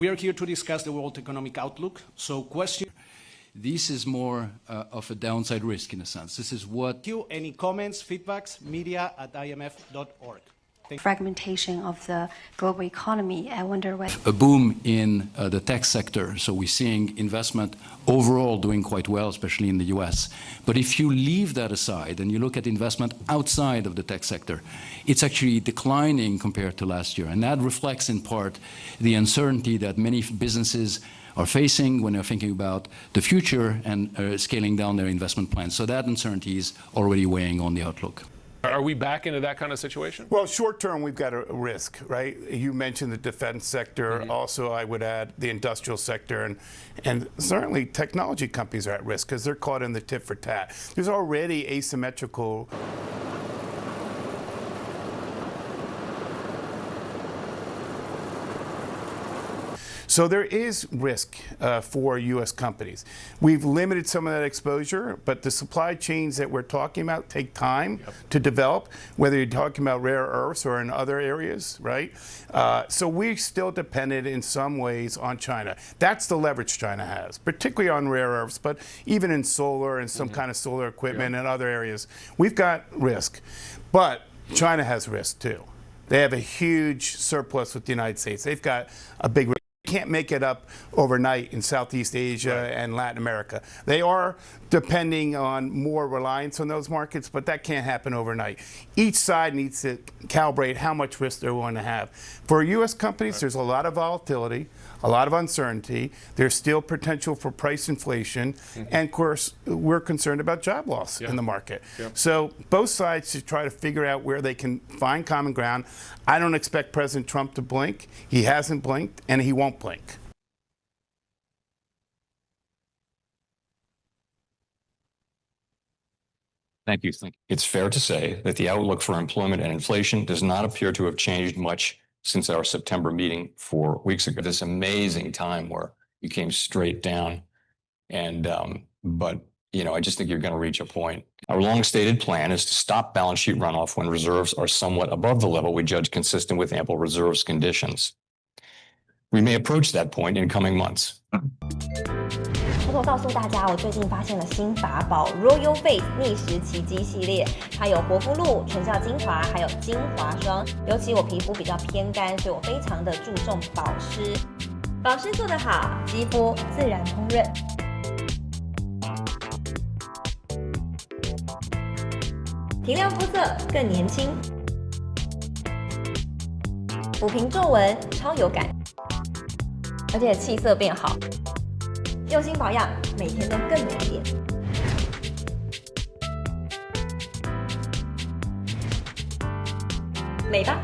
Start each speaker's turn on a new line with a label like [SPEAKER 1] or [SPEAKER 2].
[SPEAKER 1] We are here to discuss the world economic outlook. So question.
[SPEAKER 2] This is more of a downside risk in a sense. This is what...
[SPEAKER 1] Any comments, feedbacks, media@imf.org.
[SPEAKER 3] Fragmentation of the global economy. I wonder what...
[SPEAKER 2] A boom in the tech sector. So we're seeing investment overall doing quite well, especially in the US. But if you leave that aside and you look at investment outside of the tech sector, it's actually declining compared to last year. And that reflects in part the uncertainty that many businesses are facing when they're thinking about the future and scaling down their investment plans. So that uncertainty is already weighing on the outlook.
[SPEAKER 4] Are we back into that kind of situation?
[SPEAKER 5] Well, short term, we've got a risk, right? You mentioned the defense sector. Also, I would add the industrial sector. And certainly technology companies are at risk because they're caught in the tit for tat. There's already asymmetrical. So there is risk for U.S. companies. We've limited some of that exposure, but the supply chains that we're talking about take time to develop, whether you're talking about rare earths or in other areas, right? So we're still dependent in some ways on China. That's the leverage China has, particularly on rare earths, but even in solar and some kind of solar equipment and other areas. We've got risk, but China has risk too. They have a huge surplus with the United States. They've got a big risk. Can't make it up overnight in Southeast Asia and Latin America. They are depending on more reliance on those markets, but that can't happen overnight. Each side needs to calibrate how much risk they're going to have. For U.S. companies, there's a lot of volatility, a lot of uncertainty. There's still potential for price inflation, and of course, we're concerned about job loss in the market. So both sides should try to figure out where they can find common ground. I don't expect President Trump to blink. He hasn't blinked, and he won't blink.
[SPEAKER 6] Thank you. It's fair to say that the outlook for employment and inflation does not appear to have changed much since our September meeting 4 weeks ago. This amazing time where you came straight down. And, but, you know, I just think you're going to reach a point. Our long-stated plan is to stop balance sheet runoff when reserves are somewhat above the level we judge consistent with ample reserves conditions. We may approach that point in coming months.
[SPEAKER 7] 偷偷告诉大家，我最近发现了新法宝 Royal Face 逆时奇迹系列，它有活肤露、全效精华，还有精华霜。尤其我皮肤比较偏干，所以我非常的注重保湿。保湿做得好，肌肤自然烹润。提亮肤色更年轻，抚平皱纹超有感，而且气色变好。 用心保养，每天都更美丽。美吧。